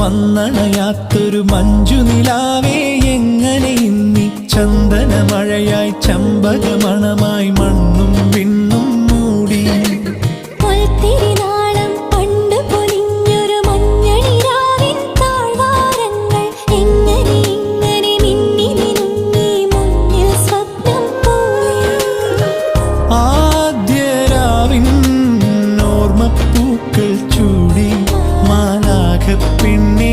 വന്നണയാത്തൊരു മഞ്ജുനിലാവേ എങ്ങനെ ഇന്നി ചന്ദനമഴയായി ചമ്പകമണമായി മണ്ണും വിണ്ണും മൂടി. ആദ്യരാവിൻ ഓർമ്മപ്പൂക്കൾ ചൂടി മാലാഖപ്പെണ്ണേ